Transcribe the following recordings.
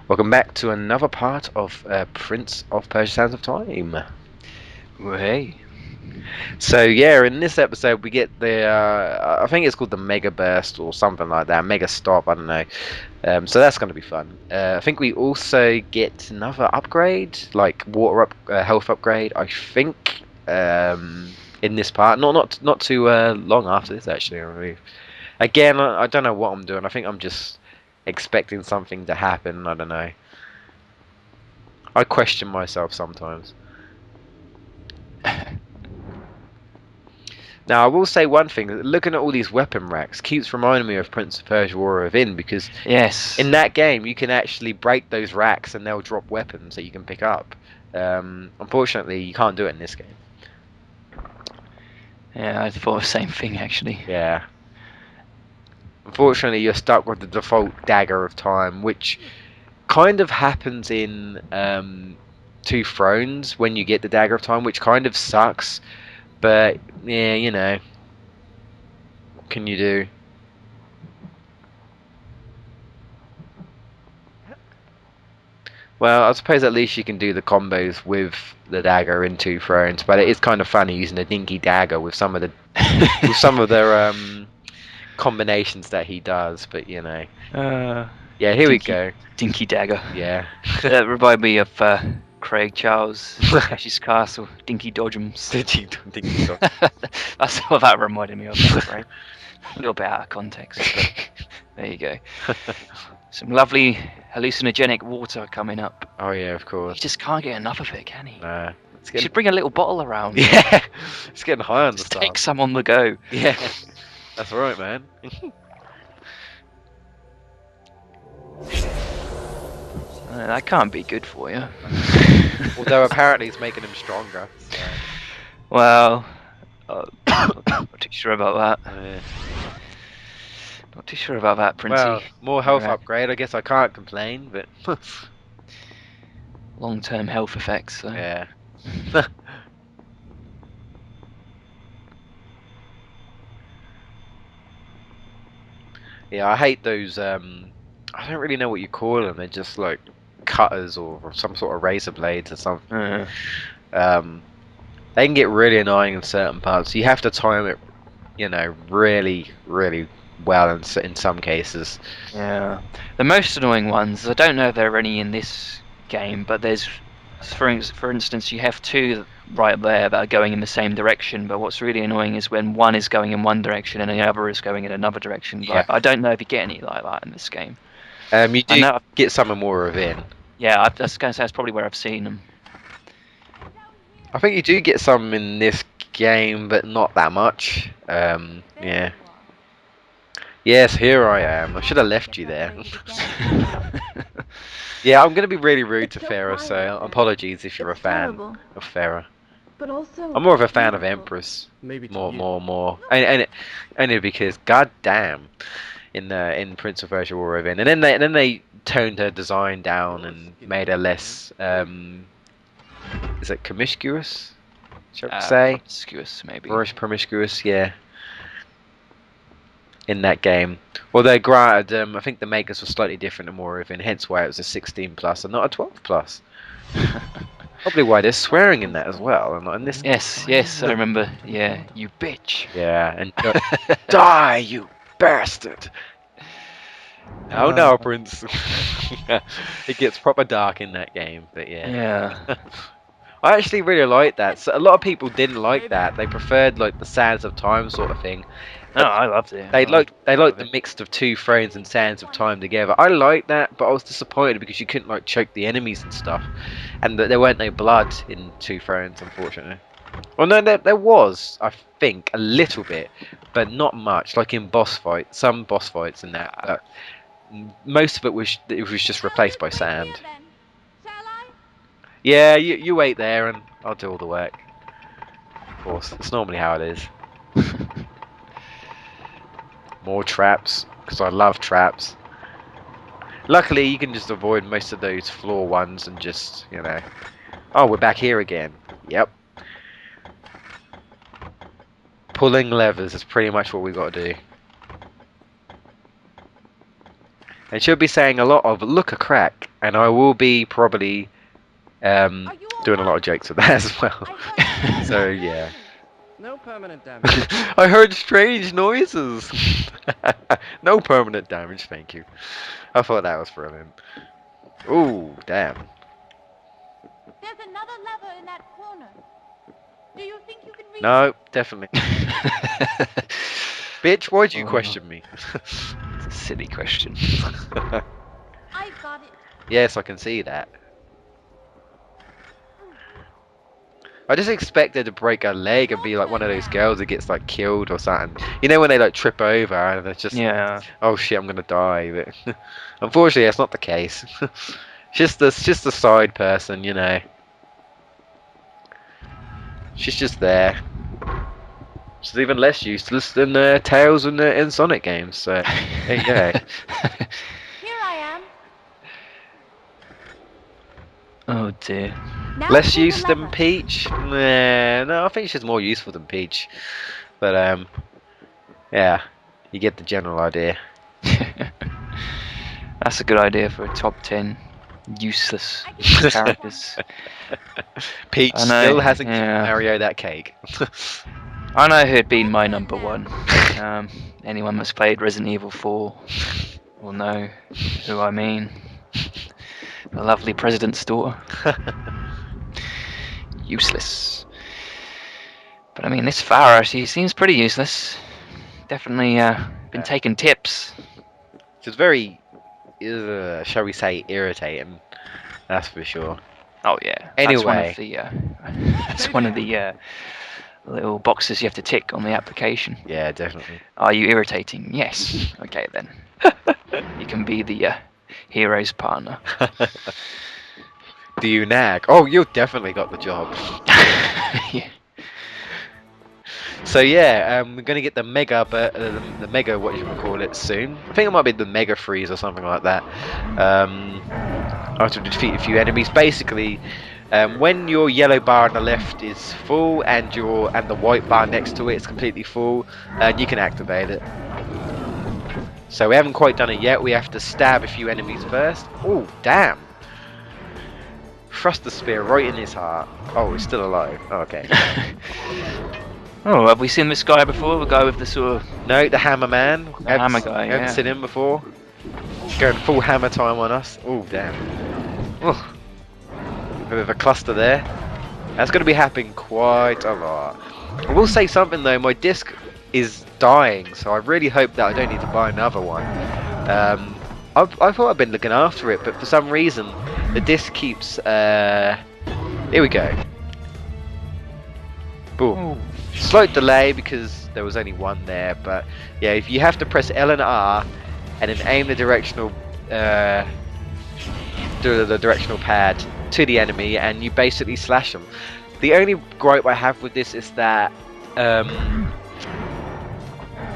Welcome back to another part of Prince of Persia: Sands of Time. Well, hey. So yeah, in this episode we get the I think it's called the Mega Burst or something like that, Mega Stop. I don't know. So that's going to be fun. I think we also get another upgrade, like water health upgrade. I think in this part, not too long after this actually. I believe. Again, I don't know what I'm doing. I think I'm just expecting something to happen. I don't know. I question myself sometimes. Now, I will say one thing. Looking at all these weapon racks keeps reminding me of Prince of Persia: War Within, because Yes. in that game you can actually break those racks and they'll drop weapons that you can pick up. Unfortunately, you can't do it in this game. Yeah, I thought the same thing actually. Yeah. Unfortunately, you're stuck with the default Dagger of Time, which kind of happens in Two Thrones when you get the Dagger of Time, which kind of sucks. But yeah, you know, what can you do? Well, I suppose at least you can do the combos with the dagger in Two Thrones, but it is kind of funny using a dinky dagger with some of the combinations that he does. But you know, yeah, here we go. Dinky dagger. Yeah, That reminded me of Craig Charles, Cash's Castle, Dinky Dodgems. dinky dog. That's what that reminded me of, right? A little bit out of context, but there you go. Some lovely hallucinogenic water coming up. Oh yeah, of He course. just can't get enough of it, can he? Nah, He should bring a little bottle around. yeah, it's getting high on the Just stuff. take some on the go. Yeah, that's right, man. That can't be good for you. Although apparently it's making him stronger. So. Well, not too sure about that. Yeah. Not too sure about that, Princey. Well, more health Right. upgrade. I guess I can't complain, but Long-term health effects. So. yeah. Yeah, I hate those. I don't really know what you call them. They're just like cutters or some sort of razor blades or something. They can get really annoying in certain parts. You have to time it, you know, really, really well in some cases. Yeah. The most annoying ones. I don't know if there are any in this game, but there's, for instance, you have two right there that are going in the same direction. But what's really annoying is when one is going in one direction and the other is going in another direction. Yeah. Like, I don't know if you get any like that in this game. You do get some more of in. Yeah, I was going to say that's probably where I've seen them. I think you do get some in this game, but not that much. Yeah. Yes, here I am. I should have left you there. Yeah, I'm going to be really rude to Farah, so apologies if you're a fan of Farah. But also I'm more of a fan of Empress. Maybe More. And only because, goddamn, in Prince of Persia: War Within, and then they toned her design down and made her less. Is it promiscuous? Shall I say? Promiscuous, maybe. Promiscuous, yeah. In that game, although granted, I think the makers were slightly different in War Within, hence why it was a 16 plus and not a 12 plus. Probably why they're swearing in that as well, and not in this. Yes, I remember. Yeah, you bitch. Yeah, and die, you bastard. Oh no, Prince. It gets proper dark in that game, but yeah. Yeah. I actually really like that. So a lot of people didn't like that. They preferred like the Sands of Time sort of thing. No, I loved it. They liked the mix of Two Thrones and Sands of Time together. I liked that, but I was disappointed because you couldn't like choke the enemies and stuff, and that there weren't no blood in Two Thrones, unfortunately. Well, no, there was, I think, a little bit, but not much. Like in some boss fights in that. But most of it was just replaced by sand. Yeah, you wait there and I'll do all the work. Of course, it's normally how it is. More traps, because I love traps. Luckily, you can just avoid most of those floor ones and just, you know... Oh, we're back here again. Yep. Pulling levers is pretty much what we got to do. And she'll be saying a lot of, look a crack. And I will be probably doing a lot of jokes with that as well. So, yeah. No permanent damage. I heard strange noises. No permanent damage, thank you. I thought that was brilliant. Ooh, damn. There's another lever in that corner. Do you think you can reach No, definitely. Bitch, why'd you Oh. question me? It's a silly question. I got it. Yes, I can see that. I just expected to break a leg and be like one of those girls that gets like killed or something. You know when they like trip over and it's just Yeah. oh shit, I'm gonna die. But unfortunately, that's not the case. Just the side person, you know. She's just there. She's even less useless than Tails in Sonic games. So there you go. Here I am. Oh dear. Now Less pull the use than lever. Peach? Nah, no, I think she's more useful than Peach. But yeah, you get the general idea. That's a good idea for a top 10 useless I can do characters. Peach I know, still hasn't given yeah. Mario that cake. I know who'd been my number one. Anyone that's played Resident Evil 4 will know who I mean. The lovely President's daughter. Useless. But I mean, this Farah, she seems pretty useless. Definitely been taking tips. She's very, shall we say, irritating. That's for sure. Oh yeah. Anyway. That's one of the little boxes you have to tick on the application. Yeah, definitely. Are you irritating? Yes. Okay then. You can be the hero's partner. Do you nag? Oh, you definitely got the job. Yeah. So yeah, we're gonna get the mega, but the mega, what you call it, soon. I think it might be the mega freeze or something like that. After defeat a few enemies, basically, when your yellow bar on the left is full and the white bar next to it is completely full, you can activate it. So we haven't quite done it yet. We have to stab a few enemies first. Oh damn! Thrust the spear right in his heart. Oh, he's still alive. Oh, okay. Oh, have we seen this guy before? The guy with the sort of... No, the hammer man. The hammer guy, Haven't yeah. seen him before. Going full hammer time on us. Oh, damn. Oh. Bit of a cluster there. That's going to be happening quite a lot. I will say something though, my disc is dying, so I really hope that I don't need to buy another one. I thought I'd been looking after it, but for some reason, the disc keeps... Here we go. Boom. Oh. Slight delay because there was only one there, but yeah, if you have to press L and R and then aim the directional the directional pad to the enemy and you basically slash them. The only gripe I have with this is that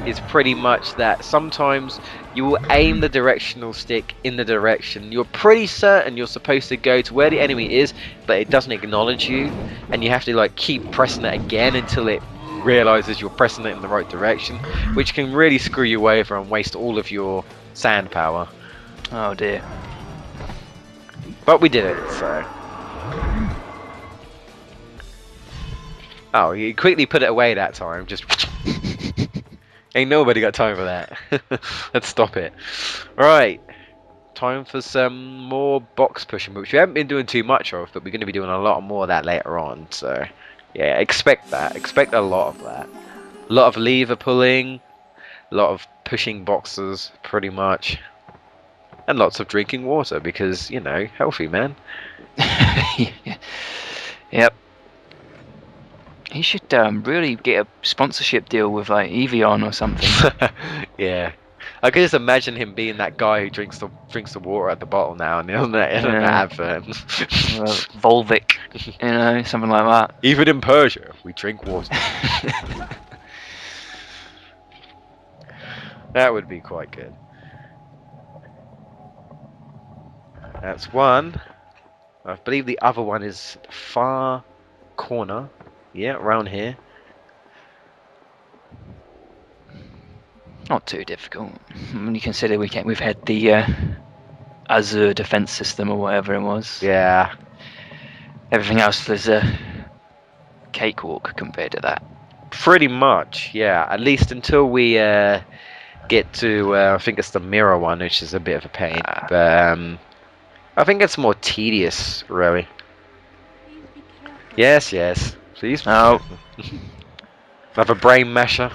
is pretty much that sometimes you will aim the directional stick in the direction you're pretty certain you're supposed to go to where the enemy is, but it doesn't acknowledge you, and you have to like keep pressing it again until it realizes you're pressing it in the right direction, which can really screw you over and waste all of your sand power. Oh dear. But we did it, so. Oh, you quickly put it away that time, just ain't nobody got time for that. Let's stop it. Right, time for some more box pushing, which we haven't been doing too much of, but we're going to be doing a lot more of that later on. So, yeah, expect that. Expect a lot of that. A lot of lever pulling, a lot of pushing boxes, pretty much, and lots of drinking water because, you know, healthy, man. Yep. He should really get a sponsorship deal with like Evian or something. Yeah, I can just imagine him being that guy who drinks the water at the bottle now and in an advert. Volvic, you know, something like that. Even in Persia, we drink water. That would be quite good. That's one. I believe the other one is far corner. Yeah, around here. Not too difficult when you consider we've had the Azure defense system or whatever it was. Yeah. Everything else is a cakewalk compared to that. Pretty much, yeah. At least until we get to, I think it's the mirror one, which is a bit of a pain. But I think it's more tedious, really. Please be careful. Yes, yes. Please. Oh. Another brain masher.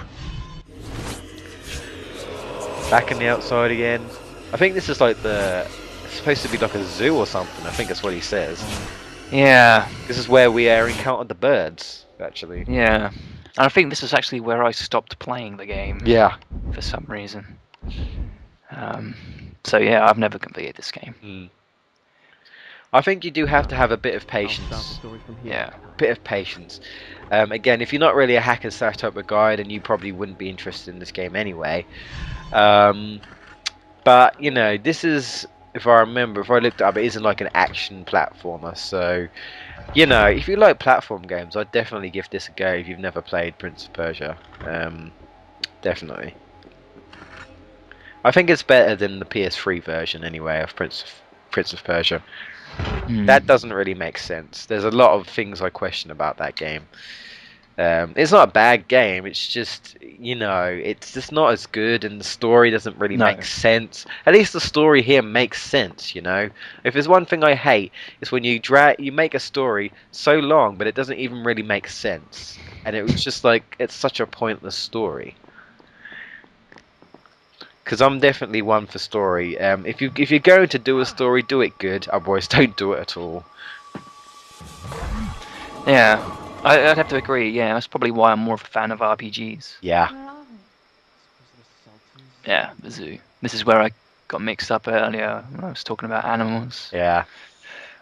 Back in the outside again. I think this is like it's supposed to be like a zoo or something. I think that's what he says. Yeah. This is where we encountered the birds, actually. Yeah. And I think this is actually where I stopped playing the game. Yeah. For some reason. So yeah, I've never completed this game. Mm. I think you do have to have a bit of I'll start the patience. story from here. Yeah. Bit of patience. Again, if you're not really a hack and slash type of guy, then you probably wouldn't be interested in this game anyway. But you know, this is, if I looked it up, it isn't like an action platformer. So, you know, if you like platform games, I'd definitely give this a go if you've never played Prince of Persia. Definitely. I think it's better than the PS3 version anyway of Prince of Persia. That doesn't really make sense. There's a lot of things I question about that game. It's not a bad game. It's just, you know, it's just not as good, and the story doesn't really make sense. At least the story here makes sense, you know. If there's one thing I hate, it's when you make a story so long, but it doesn't even really make sense, and it was just like it's such a pointless story. Because I'm definitely one for story. If you're going to do a story, do it good. Otherwise, don't do it at all. Yeah. I'd have to agree. Yeah, that's probably why I'm more of a fan of RPGs. Yeah. Where are we? Yeah, the zoo. This is where I got mixed up earlier when I was talking about animals. Yeah.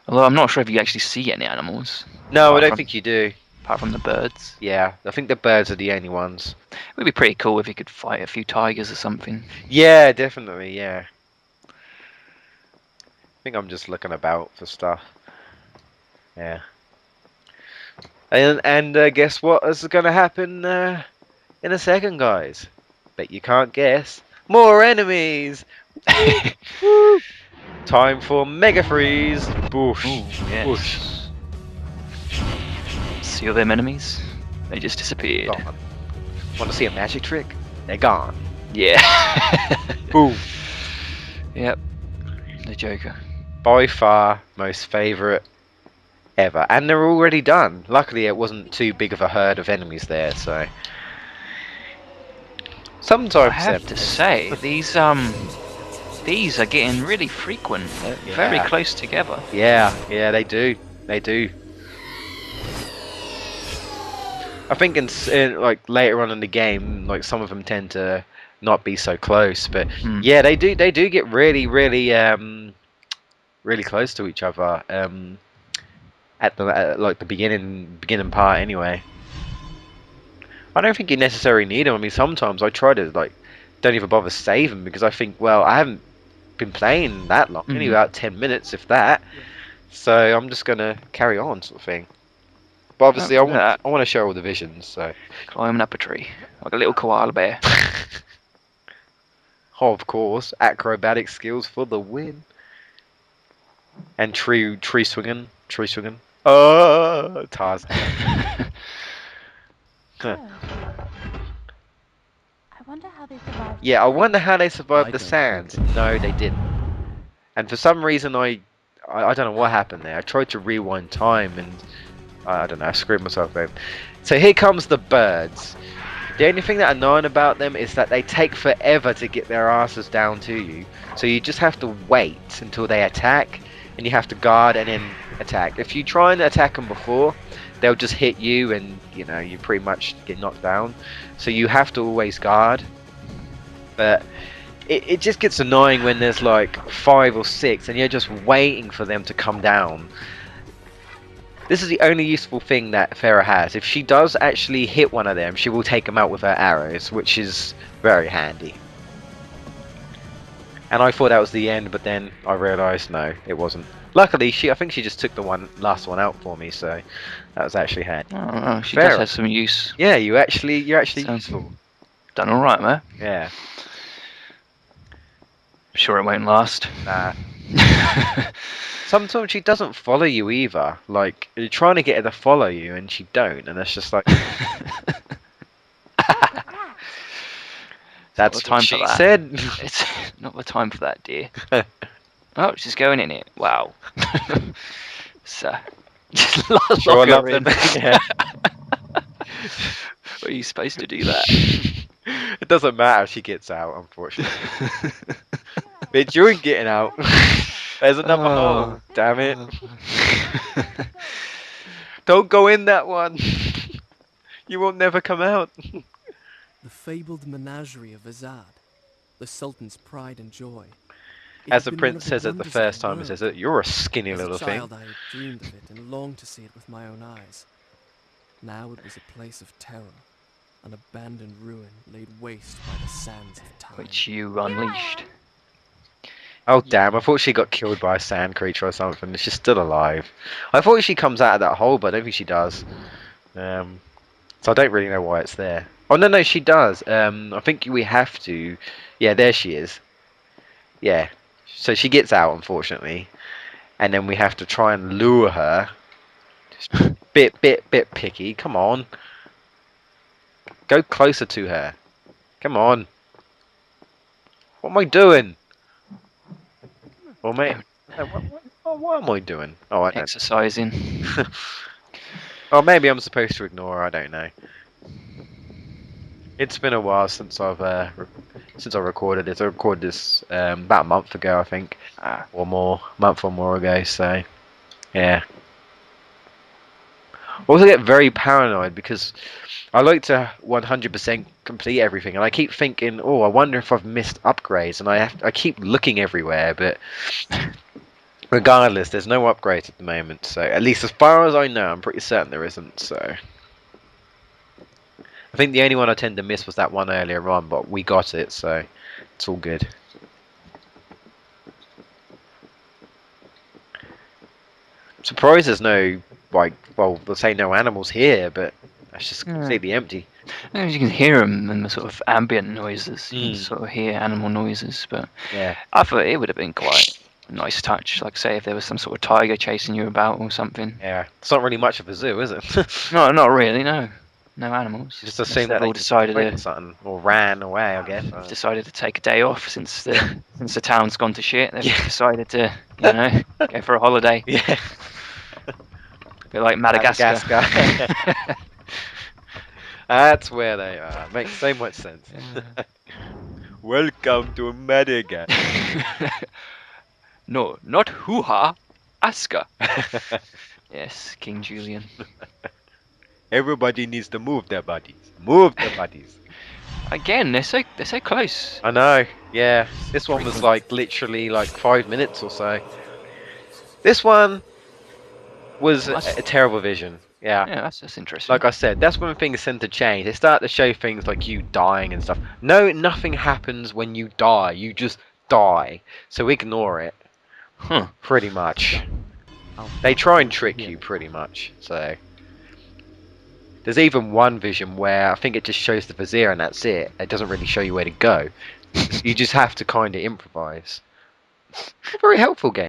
Although I'm not sure if you actually see any animals. No, I don't think you do. Apart from the birds. Yeah, I think the birds are the only ones. It would be pretty cool if you could fight a few tigers or something. Yeah, definitely, yeah. I think I'm just looking about for stuff. Yeah. And guess what is going to happen in a second, guys? Bet you can't guess. More enemies! Woo! Time for Mega Freeze! Boosh! Ooh, yes. Boosh! See all them enemies? They just disappeared. Gone. Want to see a magic trick? They're gone. Yeah. Boom! Yep. The Joker. By far, most favourite ever. And they're already done. Luckily, it wasn't too big of a herd of enemies there, so... Sometimes... I have to say, these are getting really frequent. They're very close together. Yeah, they do. They do. I think in like later on in the game, like some of them tend to not be so close, but yeah, they do get really really close to each other at the beginning part anyway. I don't think you necessarily need them. I mean, sometimes I try to like don't even bother saving because I think, well, I haven't been playing that long, only about 10 minutes if that, so I'm just gonna carry on sort of thing. But obviously, I want to show all the visions. So climbing up a tree like a little koala bear. Oh, of course, acrobatic skills for the win. And tree swinging. Oh, Tarzan. I wonder how they survived. Yeah, I wonder how they survived I the don't sands. No, they didn't. And for some reason, I don't know what happened there. I tried to rewind time and I don't know, I screwed myself over. So here comes the birds. The only thing that annoying about them is that they take forever to get their asses down to you. So you just have to wait until they attack, and you have to guard and then attack. If you try and attack them before, they'll just hit you and, you know, you pretty much get knocked down. So you have to always guard. But it just gets annoying when there's like 5 or 6 and you're just waiting for them to come down. This is the only useful thing that Farah has. If she does actually hit one of them, she will take them out with her arrows, which is very handy. And I thought that was the end, but then I realised no, it wasn't. Luckily, I think she just took the last one out for me, so that was actually handy. Oh, she Fair. does have some use. Yeah, you're actually So- useful. Done all right, man. Yeah. Sure, it won't last. Nah. Sometimes she doesn't follow you either. Like you're trying to get her to follow you, and she don't, and it's just like that's the what time she for that. said. It's not the time for that, dear. Oh, she's going in it. Wow. So, just lock Sure, I her love in. them. Yeah. Are you supposed to do that? It doesn't matter if she gets out, unfortunately. Bitch, you ain't getting out. There's another hole. Damn it. Don't go in that one. You will never come out. The fabled menagerie of Azad, the Sultan's pride and joy. It As had the been one prince of says it the wonders of first the time, he world. says it, you're a skinny As little a child, thing. I had dreamed of it and longed to see it with my own eyes. Now it was a place of terror, an abandoned ruin laid waste by the sands of time. Which you unleashed. Oh damn, I thought she got killed by a sand creature or something. She's still alive. I thought she comes out of that hole, but I don't think she does. So I don't really know why it's there. Oh no, she does. I think we have to. Yeah, there she is. Yeah. So she gets out, unfortunately, and then we have to try and lure her. Just bit picky. Come on. Go closer to her. Come on. What am I doing? Well, mate, what am I doing? Oh, I don't. Exercising. Oh, maybe I'm supposed to ignore her. I don't know. It's been a while since since I recorded this. I recorded this about a month ago, I think, or more, month or more ago. So, yeah. I also get very paranoid because I like to 100% complete everything, and I keep thinking, oh, I wonder if I've missed upgrades, and I keep looking everywhere, but regardless, there's no upgrades at the moment. So, at least as far as I know, I'm pretty certain there isn't. So. I think the only one I tend to miss was that one earlier on, but we got it, so it's all good. I'm surprised there's no, like, well, they'll say no animals here, but that's just completely empty. As you can hear them and the sort of ambient noises. You can Mm. sort of hear animal noises, but Yeah. I thought it would have been quite a nice touch. Like, say, if there was some sort of tiger chasing you about or something. Yeah. It's not really much of a zoo, is it? No, not really, no. No animals. Just Unless assume they've that all they just decided went or to something, or ran away, I guess. decided to take a day off since the town's gone to shit. They've Yeah. decided to, go for a holiday. Yeah. A bit like Madagascar. That's where they are. Makes so much sense. Welcome to Madagascar. No, not hoo-ha, Aska. Yes, King Julian. Everybody needs to move their bodies. Move their bodies. Again, they're so close. I know, yeah. This one was like literally like 5 minutes or so. This one was a terrible vision. Yeah. Yeah, that's interesting. Like I said, that's when things tend to change. They start to show things like you dying and stuff. No, nothing happens when you die. You just die. So ignore it. Huh. Pretty much. They try and trick you pretty much. So there's even one vision where I think it just shows the vizier and that's it. It doesn't really show you where to go. You just have to kind of improvise. Very helpful game.